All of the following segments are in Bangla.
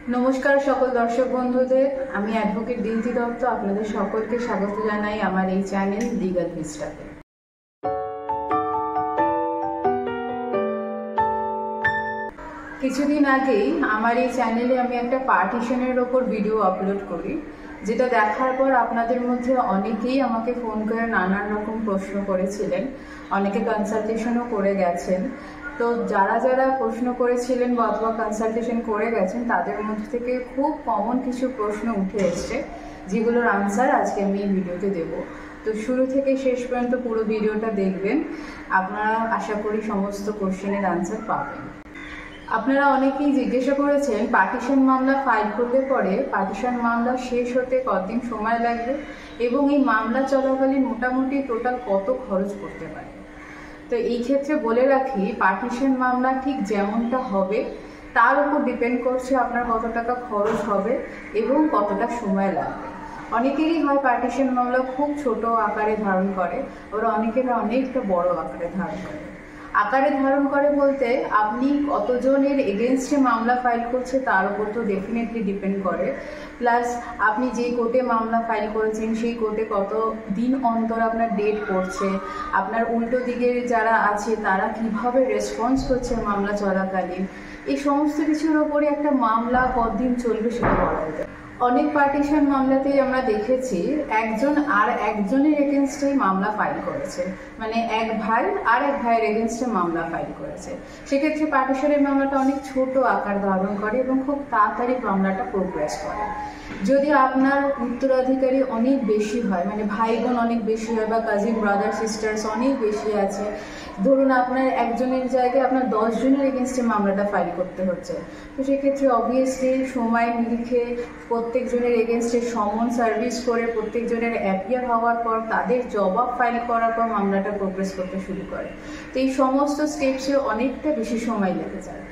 নমস্কার সকল দর্শক বন্ধুদের, আমি অ্যাডভোকেট দিনতি দত্ত আপনাদের সকলকে স্বাগত জানাই আমার এই চ্যানেল লিগাল ভিস্টাতে। কিছুদিন আগেই আমার এই চ্যানেলে আমি একটা পার্টিশনের ওপর ভিডিও আপলোড করি, যেটা দেখার পর আপনাদের মধ্যে অনেকেই আমাকে ফোন করে নানান রকম প্রশ্ন করেছিলেন, অনেকে কনসালটেশনও করে গেছেন। তো যারা যারা প্রশ্ন করেছিলেন বা অথবা কনসালটেশন করে গেছেন তাদের মধ্যে থেকে খুব কমন কিছু প্রশ্ন উঠে এসছে, যেগুলোর আনসার আজকে আমি এই ভিডিওতে দেবো। তো শুরু থেকে শেষ পর্যন্ত পুরো ভিডিওটা দেখবেন, আপনারা আশা করি সমস্ত কোশ্চেনের আনসার পাবেন। আপনারা অনেকেই জিজ্ঞাসা করেছেন পার্টিশন মামলা ফাইল করলে পরে পার্টিশন মামলা শেষ হতে কতদিন সময় লাগবে এবং এই মামলা চলাকালীন মোটামুটি টোটাল কত খরচ করতে পারে। তো এই ক্ষেত্রে বলে রাখি, পার্টিশন মামলা ঠিক যেমনটা হবে তার উপর ডিপেন্ড করছে আপনার কত টাকা খরচ হবে এবং কতটা সময় লাগবে। অনেকেরই হয় পার্টিশন মামলা খুব ছোট আকারে ধারণ করে, ওরা অনেকেরা অনেকটা বড় আকারে ধারণ করে বলতে আপনি কতজনের এগেনস্টে মামলা ফাইল করছে তার উপর তো ডেফিনেটলি ডিপেন্ড করে। প্লাস আপনি যে কোর্টে মামলা ফাইল করেছেন সেই কোর্টে কত দিন অন্তর আপনার ডেট পড়ছে, আপনার উল্টো দিকের যারা আছে তারা কিভাবে রেসপন্স করছে মামলা চলাকালীন, এই সমস্ত কিছুর ওপরে একটা মামলা কতদিন চলবে সেটা বলা যেতে। অনেক পার্টিশন মামলাতেই আমরা দেখেছি একজন আর একজনের এগেনস্টেই মামলা ফাইল করেছে, মানে এক ভাই আর এক ভাইয়ের এগেনস্টে মামলা ফাইল করেছে। সেক্ষেত্রে পার্টিশনের মামলাটা অনেক ছোট আকার ধারণ করে এবং খুব তাড়াতাড়ি মামলাটা প্রোগ্রেস করে। যদি আপনার উত্তরাধিকারী অনেক বেশি হয়, মানে ভাই বোন অনেক বেশি হয় বা কাজিন ব্রাদার সিস্টার্স অনেক বেশি আছে, ধরুন আপনার একজনের জায়গায় আপনার 10 জনের এগেনস্টে মামলাটা ফাইল করতে হচ্ছে, তো সেক্ষেত্রে অবভিয়াসলি সময় নিরিখে প্রত্যেকজনের এগেনস্টে সমন সার্ভিস করে প্রত্যেকজনের অ্যাপিয়ার হওয়ার পর তাদের জবাব ফাইল করার পর মামলাটা প্রোগ্রেস করতে শুরু করে। তো এই সমস্ত স্টেপসে অনেকটা বেশি সময় লেগে যায়।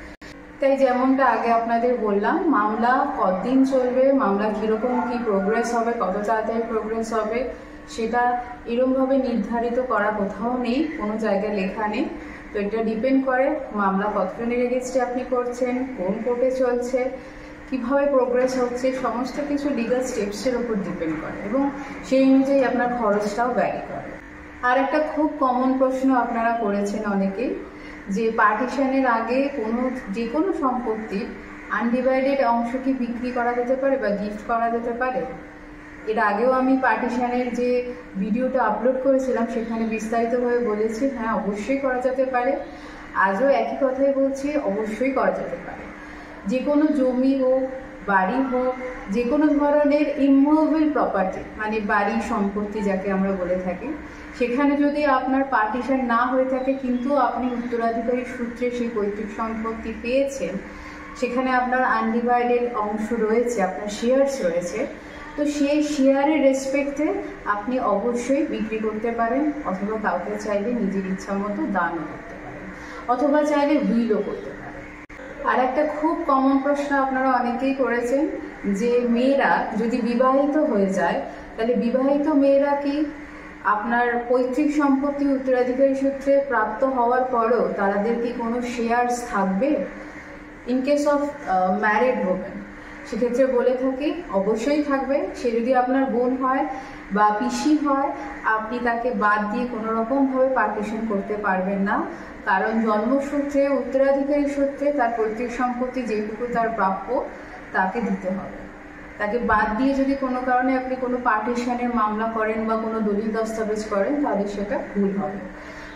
তাই যেমনটা আগে আপনাদের বললাম, মামলা কতদিন চলবে, মামলা কীরকম কী প্রোগ্রেস হবে, কত তাড়াতাড়ি প্রোগ্রেস হবে, সেটা এরকমভাবে নির্ধারিত করা কোথাও নেই, কোনো জায়গায় লেখা নেই। তো এটা ডিপেন্ড করে মামলা কতজনের এগেনস্টে আপনি করছেন, কোন কোর্টে চলছে, কিভাবে প্রোগ্রেস হচ্ছে, সমস্ত কিছু লিগাল স্টেপসের উপর ডিপেন্ড করে এবং সেই অনুযায়ী আপনার খরচটাও ভ্যারি করে। আর একটা খুব কমন প্রশ্ন আপনারা করেছেন অনেকেই, যে পার্টিশনের আগে যে কোনো সম্পত্তির আনডিভাইডেড অংশ কি বিক্রি করা যেতে পারে বা গিফট করা যেতে পারে। এর আগেও আমি পার্টিশনের যে ভিডিওটা আপলোড করেছিলাম সেখানে বিস্তারিতভাবে বলেছি, হ্যাঁ অবশ্যই করা যেতে পারে। আজও একই কথাই বলছি, অবশ্যই করা যেতে পারে। যে কোনো জমি হোক, বাড়ি হোক, যে কোনো ধরনের ইমুভেবল প্রপার্টি, মানে বাড়ি সম্পত্তি যাকে আমরা বলে থাকি, সেখানে যদি আপনার পার্টিশন না হয়ে থাকে কিন্তু আপনি উত্তরাধিকারী সূত্রে সেই পৈতৃক সম্পত্তি পেয়েছেন, সেখানে আপনার আনডিভাইডেড অংশ রয়েছে, আপনার শেয়ারস রয়েছে, তো সেই শেয়ারের রেসপেক্টে আপনি অবশ্যই বিক্রি করতে পারেন, অথবা কাউকে চাইলে নিজের ইচ্ছা মতো দানও করতে পারেন, অথবা চাইলে উইলও করতে পারেন। আর একটা খুব কমন প্রশ্ন আপনারা অনেকেই করেছেন যে মেয়েরা যদি বিবাহিত হয়ে যায় তাহলে বিবাহিত মেয়েরা কি আপনার পৈতৃক সম্পত্তি উত্তরাধিকারী সূত্রে প্রাপ্ত হওয়ার পরও তাদের কি কোনো শেয়ারস থাকবে in case of married women. সেক্ষেত্রে বলে থাকি অবশ্যই থাকবে। সে যদি আপনার বোন হয় বা পিসি হয়, আপনি তাকে বাদ দিয়ে কোনো রকমভাবে পার্টিশন করতে পারবেন না, কারণ জন্মসূত্রে উত্তরাধিকারী সূত্রে তার পৈতৃক সম্পত্তি যেটুকু তার প্রাপ্য তাকে দিতে হবে। তাকে বাদ দিয়ে যদি কোনো কারণে আপনি কোনো পার্টিশনের মামলা করেন বা কোনো দলিল দস্তাবেজ করেন তাহলে সেটা ভুল হবে।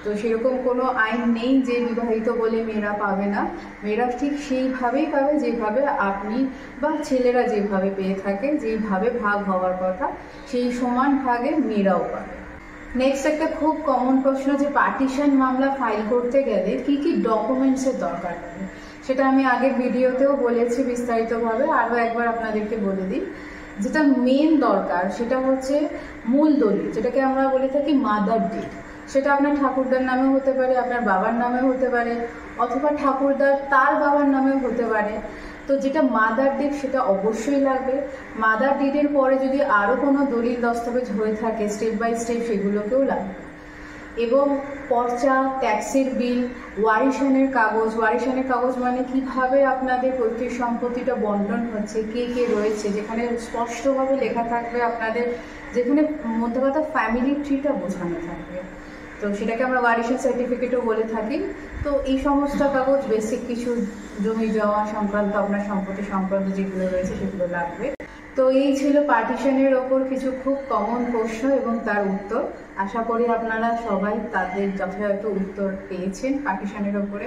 তো সেরকম কোনো আইন নেই যে বিবাহিত বলে মেয়েরা পাবে না, মেয়েরা ঠিক সেইভাবেই পাবে যেভাবে আপনি বা ছেলেরা যেভাবে পেয়ে থাকে, যেইভাবে ভাগ হওয়ার কথা সেই সমান ভাগে মেয়েরাও পাবে। নেক্সট একটা খুব কমন প্রশ্ন, যে পার্টিশন মামলা ফাইল করতে গেলে কি কি ডকুমেন্টসের দরকার হবে। সেটা আমি আগের ভিডিওতেও বলেছি বিস্তারিতভাবে, আরও একবার আপনাদেরকে বলে দিই। যেটা মেন দরকার সেটা হচ্ছে মূল দলিল, যেটাকে আমরা বলে থাকি মাদার ডিড। সেটা আপনার ঠাকুরদার নামেও হতে পারে, আপনার বাবার নামেও হতে পারে, অথবা ঠাকুরদার তার বাবার নামেও হতে পারে। তো যেটা মাদার ডিড সেটা অবশ্যই লাগবে। মাদার ডিডের পরে যদি আরও কোনো দলিল দস্তাবেজ হয়ে থাকে স্টেপ বাই স্টেপ, সেগুলোকেও লাগবে। এবং পর্চা, ট্যাক্সের বিল, ওয়ারিশানের কাগজ মানে কিভাবে আপনাদের পৈতৃক সম্পত্তিটা বন্টন হচ্ছে, কে কে রয়েছে, যেখানে স্পষ্টভাবে লেখা থাকবে আপনাদের, যেখানে মধ্যে কথা ফ্যামিলি ট্রিটা বোঝানো থাকবে। তো সেটাকে আমরা ওয়ারিশন সার্টিফিকেটও বলে থাকি। তো এই সমস্ত কাগজ, বেসিক কিছু জমি জমা সংক্রান্ত, আপনার সম্পত্তি সংক্রান্ত যেগুলো রয়েছে সেগুলো লাগবে। তো এই ছিল পার্টিশনের ওপর কিছু খুব কমন প্রশ্ন এবং তার উত্তর। আশা করি আপনারা সবাই তাদের যথাযথ উত্তর পেয়েছেন পার্টিশনের ওপরে।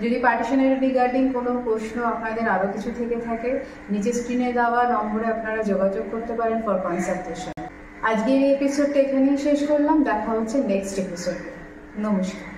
যদি পার্টিশনের রিগার্ডিং কোনো প্রশ্ন আপনাদের আরও কিছু থেকে থাকে, নিচে স্ক্রিনে দেওয়া নম্বরে আপনারা যোগাযোগ করতে পারেন ফর কনসালটেশন। আজকের এই এপিসোডটা এখানেই শেষ করলাম। দেখা হচ্ছে নেক্সট এপিসোডে। নমস্কার।